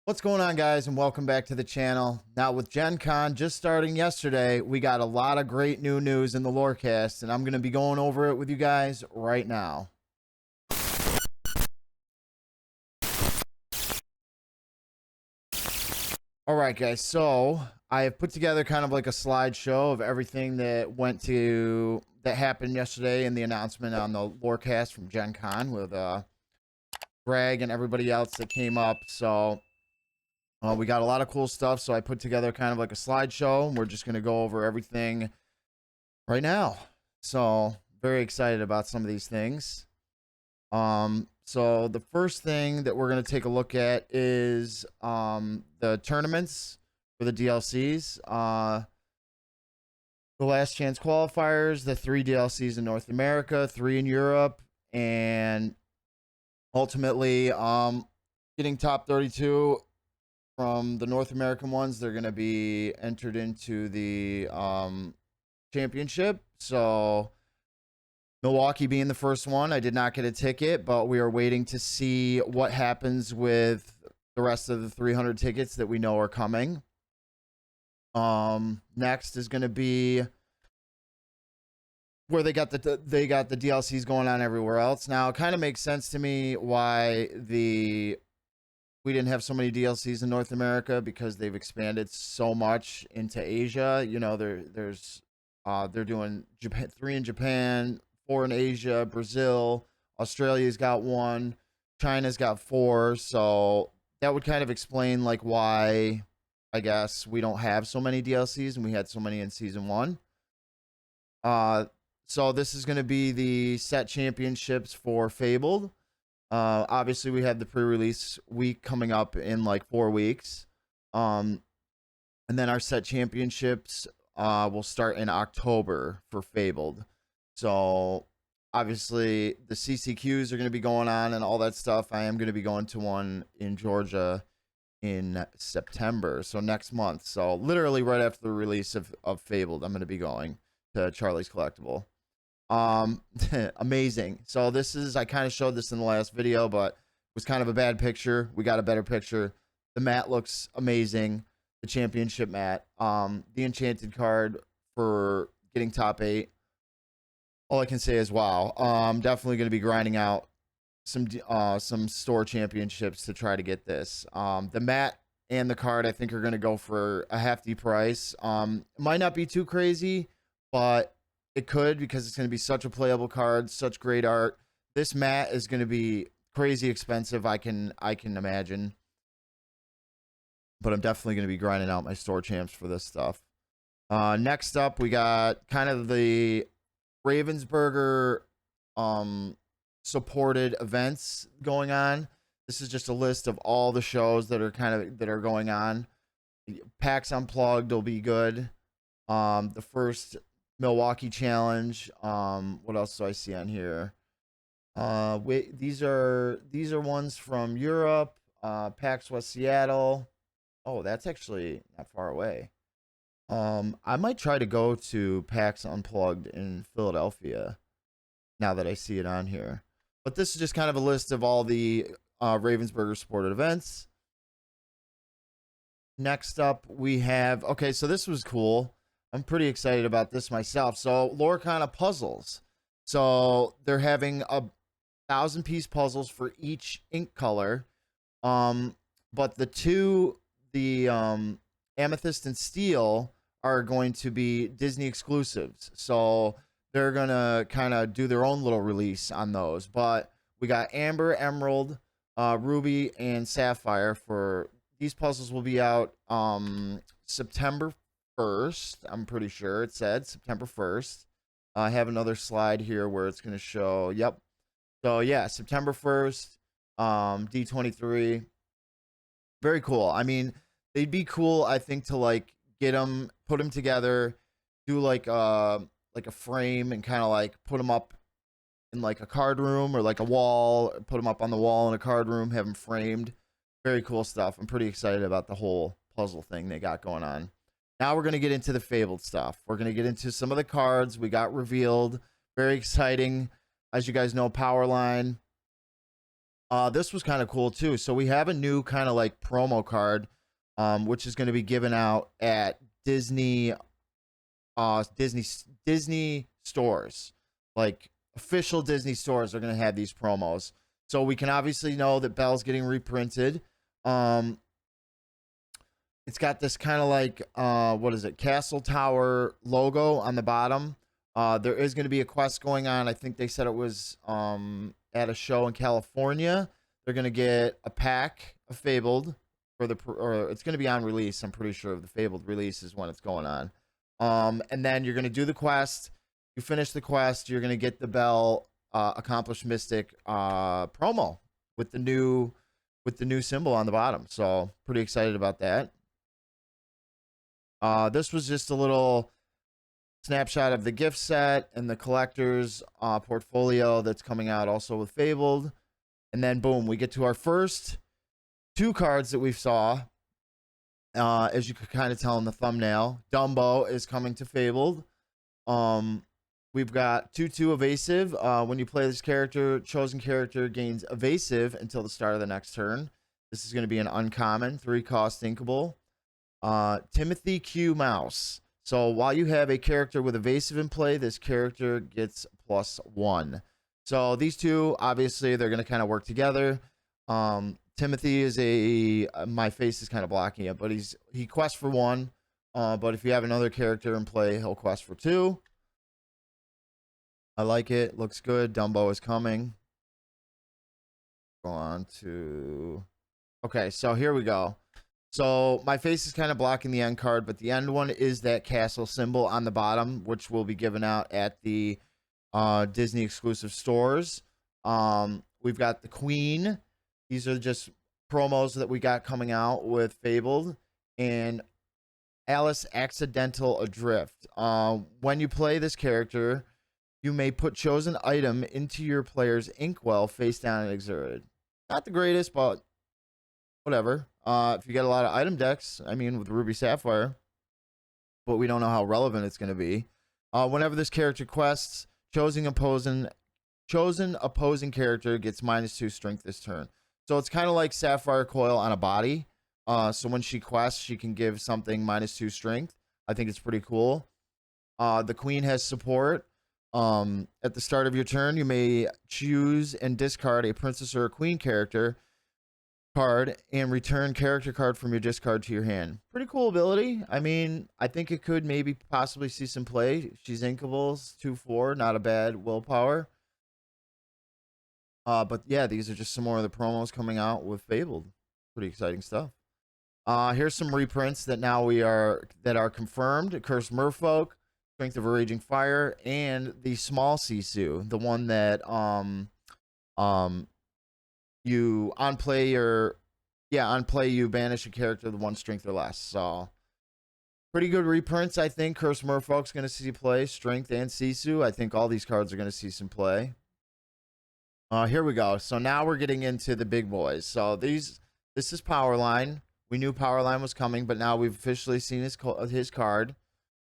What's going on, guys, and welcome back to the channel. Now, with Gen Con just starting yesterday, we got a lot of great new news in the Lorecast, and I'm going to be going over it with you guys right now. All right, guys, so I have put together kind of like a slideshow of everything that happened yesterday in the announcement on the Lorecast from Gen Con with Greg and everybody else that came up. So we got a lot of cool stuff, so I put together kind of like a slideshow, and we're just going to go over everything right now. So very excited about some of these things. So the first thing that we're going to take a look at is the tournaments for the DLCs. The last chance qualifiers, the 3 DLCs in North America, 3 in Europe, and ultimately getting top 32 from the North American ones. They're going to be entered into the championship. So Milwaukee being the first one, I did not get a ticket, but we are waiting to see what happens with the rest of the 300 tickets that we know are coming. Next is going to be where they got the DLCs going on everywhere else. Now, it kind of makes sense to me why we didn't have so many DLCs in North America, because they've expanded so much into Asia. You know, they're doing 3 in Japan, 4 in Asia, Brazil, Australia's got 1, China's got 4. So that would kind of explain like why I guess we don't have so many DLCs and we had so many in season 1. So this is going to be the set championships for Fabled. Obviously we have the pre-release week coming up in like 4 weeks. And then our set championships will start in October for Fabled. So obviously the CCQs are going to be going on and all that stuff. I am going to be going to one in Georgia in September, so next month. So literally right after the release of Fabled, I'm going to be going to Charlie's Collectible. Amazing. So this is, I kind of showed this in the last video, but it was kind of a bad picture. We got a better picture. The mat looks amazing. The championship mat. The enchanted card for getting top 8. All I can say is wow. I'm definitely going to be grinding out some store championships to try to get this. The mat and the card I think are going to go for a hefty price. It might not be too crazy, but it could, because it's going to be such a playable card, such great art. This mat is going to be crazy expensive, I can imagine. But I'm definitely going to be grinding out my store champs for this stuff. Next up, we got kind of the Ravensburger supported events going on. This is just a list of all the shows that are going on. PAX Unplugged will be good. The first Milwaukee Challenge. What else do I see on here? Wait, these are ones from Europe. PAX West Seattle. Oh, that's actually not far away. I might try to go to PAX Unplugged in Philadelphia now that I see it on here. But this is just kind of a list of all the Ravensburger supported events. Next up, we have, okay, so this was cool. I'm pretty excited about this myself. So Lorcana puzzles. So they're having 1,000-piece puzzles for each ink color. But the Amethyst and Steel are going to be Disney exclusives. So they're going to kind of do their own little release on those. But we got Amber, Emerald, Ruby, and Sapphire. For these puzzles will be out September 1st. I'm pretty sure it said September 1st. I have another slide here where it's going to show. Yep. So yeah, September 1st, D23. Very cool. I mean, they'd be cool, I think, to like get them, put them together, do like a frame, and kind of like put them up in like a card room or like a wall, put them up on the wall in a card room, have them framed. Very cool stuff. I'm pretty excited about the whole puzzle thing they got going on. Now we're going to get into the Fabled stuff. We're going to get into some of the cards we got revealed. Very exciting. As you guys know, Powerline. This was kind of cool too. So we have a new kind of like promo card, which is going to be given out at Disney, Disney, Disney stores, like official Disney stores are going to have these promos. So we can obviously know that Belle's getting reprinted. Um, it's got this kind of like what is it, Castle Tower logo on the bottom. There is going to be a quest going on. I think they said it was at a show in California. They're going to get a pack of Fabled for the, or it's going to be on release. I'm pretty sure the Fabled release is when it's going on. And then you're going to do the quest. You finish the quest, you're going to get the Belle Accomplished Mystic promo with the new symbol on the bottom. So pretty excited about that. This was just a little snapshot of the gift set and the collector's portfolio that's coming out also with Fabled. And then boom, we get to our first 2 cards that we saw. As you could kind of tell in the thumbnail, Dumbo is coming to Fabled. We've got 2/2 evasive. When you play this character, chosen character gains evasive until the start of the next turn. This is going to be an uncommon, 3-cost inkable. Timothy Q Mouse. So while you have a character with evasive in play, this character gets +1. So these two, obviously, they're going to kind of work together. Timothy is my face is kind of blocking it, but he quests for 1. But if you have another character in play, he'll quest for 2. I like it. Looks good. Dumbo is coming. Go on to... Okay, so here we go. So my face is kind of blocking the end card, but the end one is that castle symbol on the bottom, which will be given out at the Disney exclusive stores. We've got the Queen. These are just promos that we got coming out with Fabled. And Alice Accidental Adrift. When you play this character, you may put chosen item into your player's inkwell face down and exerted. Not the greatest, but whatever. If you get a lot of item decks, I mean, with Ruby Sapphire, but we don't know how relevant it's going to be. Whenever this character quests, chosen opposing character gets -2 strength this turn. So it's kind of like Sapphire Coil on a body. So when she quests, she can give something -2 strength. I think it's pretty cool. The Queen has support. At the start of your turn, you may choose and discard a princess or a queen character card and return character card from your discard to your hand. Pretty cool ability. I mean, I think it could maybe possibly see some play. She's inkables, 2/4, not a bad willpower. But yeah, these are just some more of the promos coming out with Fabled. Pretty exciting stuff. Here's some reprints that are confirmed. Cursed Merfolk, Strength of a Raging Fire, and the small Sisu, the one that you on play you banish a character with 1 strength or less. So pretty good reprints, I think. Cursed Merfolk's going to see play, Strength and Sisu. I think all these cards are going to see some play. Here we go. So now we're getting into the big boys. So this is Powerline. We knew Powerline was coming, but now we've officially seen his card.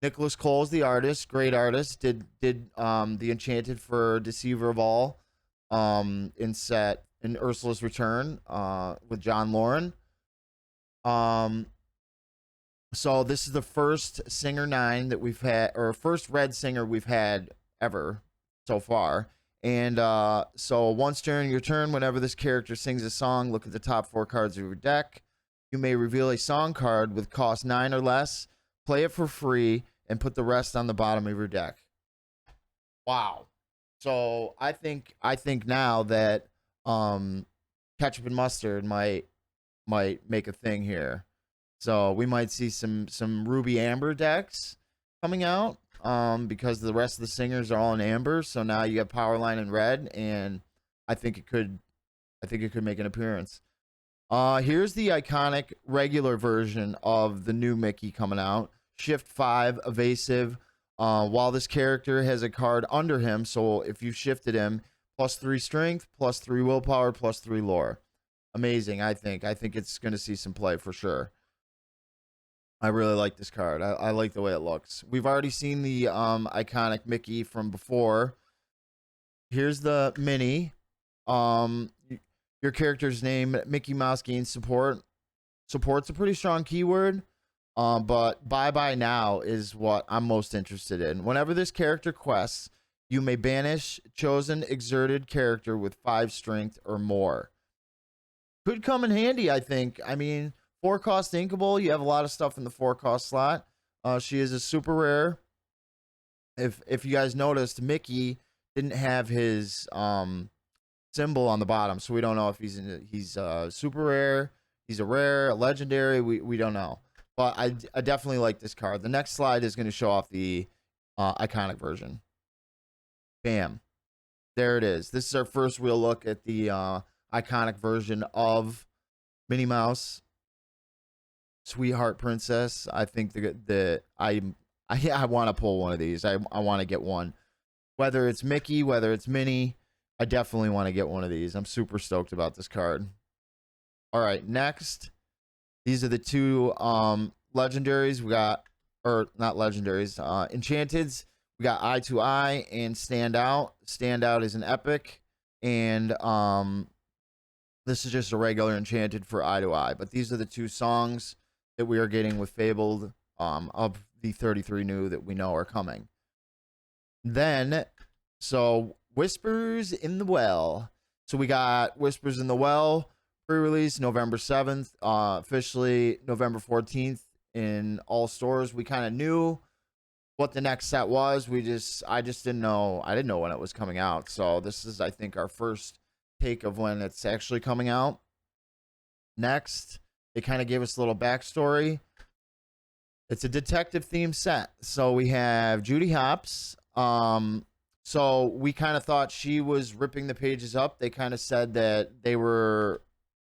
Nicholas Cole's the artist, great artist. Did the Enchanted for Deceiver of All in Ursula's Return with John Lauren. So this is the first Singer 9 that we've had, or first red singer we've had ever so far. And so once during your turn, whenever this character sings a song, look at the top 4 cards of your deck. You may reveal a song card with cost 9 or less, play it for free, and put the rest on the bottom of your deck. Wow. So I think now that ketchup and mustard might make a thing here. So we might see some Ruby Amber decks coming out because the rest of the singers are all in amber. So now you have Powerline in red, and I think it could make an appearance. Here's the iconic regular version of the new Mickey coming out. Shift 5 evasive. While this character has a card under him, so if you shifted him, +3 strength, +3 willpower, +3 lore. Amazing, I think. I think it's going to see some play for sure. I really like this card. I like the way it looks. We've already seen the iconic Mickey from before. Here's the mini. your character's name, Mickey Mouse gains support. Support's a pretty strong keyword. But bye now is what I'm most interested in. Whenever this character quests, you may banish chosen exerted character with 5 strength or more. Could come in handy, I think. I mean, 4 cost inkable. You have a lot of stuff in the 4 cost slot. She is a super rare. If you guys noticed, Mickey didn't have his symbol on the bottom, so we don't know if he's super rare, he's a rare, a legendary. We don't know. But I definitely like this card. The next slide is going to show off the iconic version. Bam. There it is. This is our first real look at the iconic version of Minnie Mouse, Sweetheart Princess. I think I want to pull one of these. I want to get one. Whether it's Mickey, whether it's Minnie, I definitely want to get one of these. I'm super stoked about this card. All right, next. These are the 2 legendaries. We got, or not legendaries, enchanteds. We got Eye to Eye and Stand Out. Stand Out is an epic. And this is just a regular enchanted for Eye to Eye. But these are the 2 songs that we are getting with Fabled of the 33 new that we know are coming. Then, so Whispers in the Well. So we got Whispers in the Well. Pre-release November 7th, officially November 14th in all stores. We kind of knew what the next set was. I just didn't know. I didn't know when it was coming out. So this is, I think, our first take of when it's actually coming out. Next, they kind of gave us a little backstory. It's a detective themed set. So we have Judy Hopps. So we kind of thought she was ripping the pages up. They kind of said that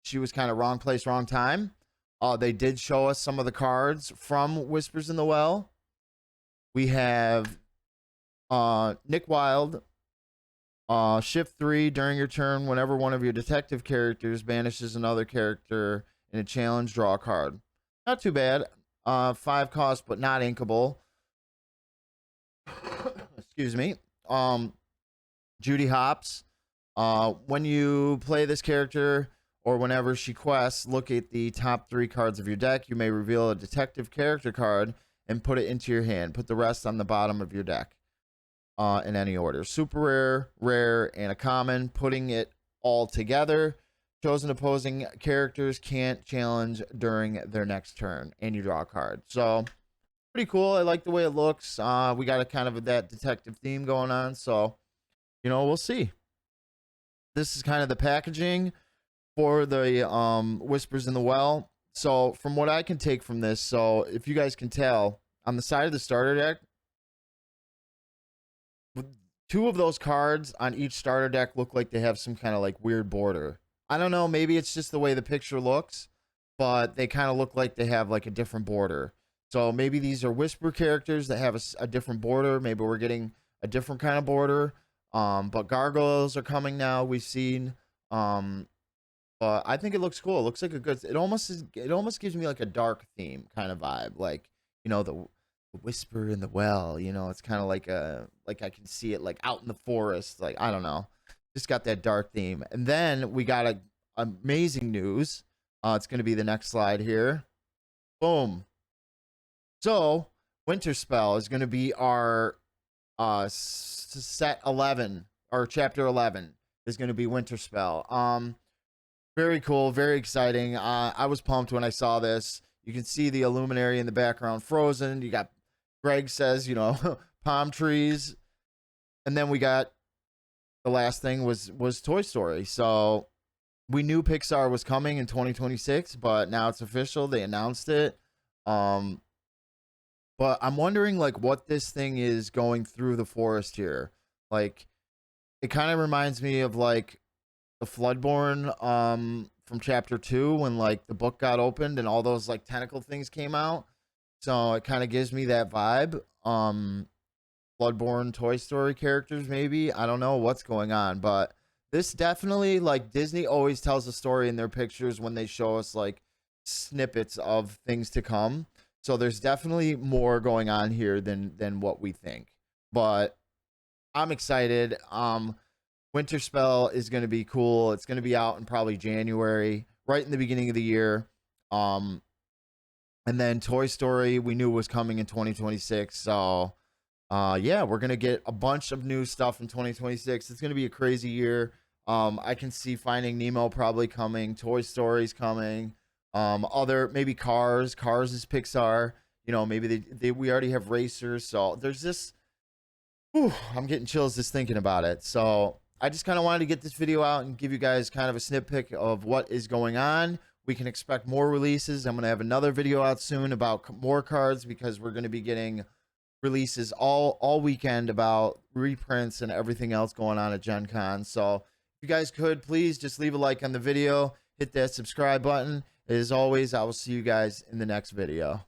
she was kind of wrong place, wrong time. They did show us some of the cards from Whispers in the Well. We have Nick Wilde. Shift 3 during your turn. Whenever one of your detective characters banishes another character in a challenge, draw a card. Not too bad. 5 cost, but not inkable. Excuse me. Judy Hopps. When you play this character, or whenever she quests, look at the top 3 cards of your deck. You may reveal a detective character card and put it into your hand. Put the rest on the bottom of your deck in any order. Super rare, rare, and a common. Putting it all together. Chosen opposing characters can't challenge during their next turn, and you draw a card. So, pretty cool. I like the way it looks. We got a kind of that detective theme going on. So, we'll see. This is kind of the packaging for the Whispers in the Well. So from what I can take from this, so if you guys can tell, on the side of the starter deck, 2 of those cards on each starter deck look like they have some kind of like weird border. I don't know, maybe it's just the way the picture looks, but they kind of look like they have like a different border. So maybe these are Whisper characters that have a different border. Maybe we're getting a different kind of border. But gargoyles are coming now. We've seen but I think it looks cool. It looks like a good. It almost gives me like a dark theme kind of vibe, like the whisper in the well. It's kind of like I can see it like out in the forest. Like I don't know, just got that dark theme. And then we got amazing news. It's going to be the next slide here. Boom. So Winter Spell is going to be our set 11 or chapter 11 is going to be Winter Spell. Very cool, very exciting. I was pumped when I saw this. You can see the Illuminary in the background frozen. You got Greg says, palm trees. And then we got the last thing was Toy Story. So we knew Pixar was coming in 2026, but now it's official. They announced it. But I'm wondering like what this thing is going through the forest here. Like it kind of reminds me of like the Floodborn from chapter 2 when like the book got opened and all those like tentacle things came out. So it kind of gives me that vibe. Bloodborne Toy Story characters, maybe. I don't know what's going on, but this definitely, like, Disney always tells a story in their pictures when they show us like snippets of things to come. So there's definitely more going on here than what we think. But I'm excited. Winter Spell is going to be cool. It's going to be out in probably January, right in the beginning of the year. Um, and then Toy Story we knew was coming in 2026. So yeah, we're gonna get a bunch of new stuff in 2026. It's gonna be a crazy year. I can see Finding Nemo probably coming, Toy Story's coming, other maybe Cars. Cars is Pixar. You know, maybe we already have racers. So there's this. Whew, I'm getting chills just thinking about it. So I just kind of wanted to get this video out and give you guys kind of a snippet of what is going on. We can expect more releases. I'm gonna have another video out soon about more cards because we're gonna be getting releases all weekend about reprints and everything else going on at Gen Con. So if you guys could please just leave a like on the video, hit that subscribe button. As always, I will see you guys in the next video.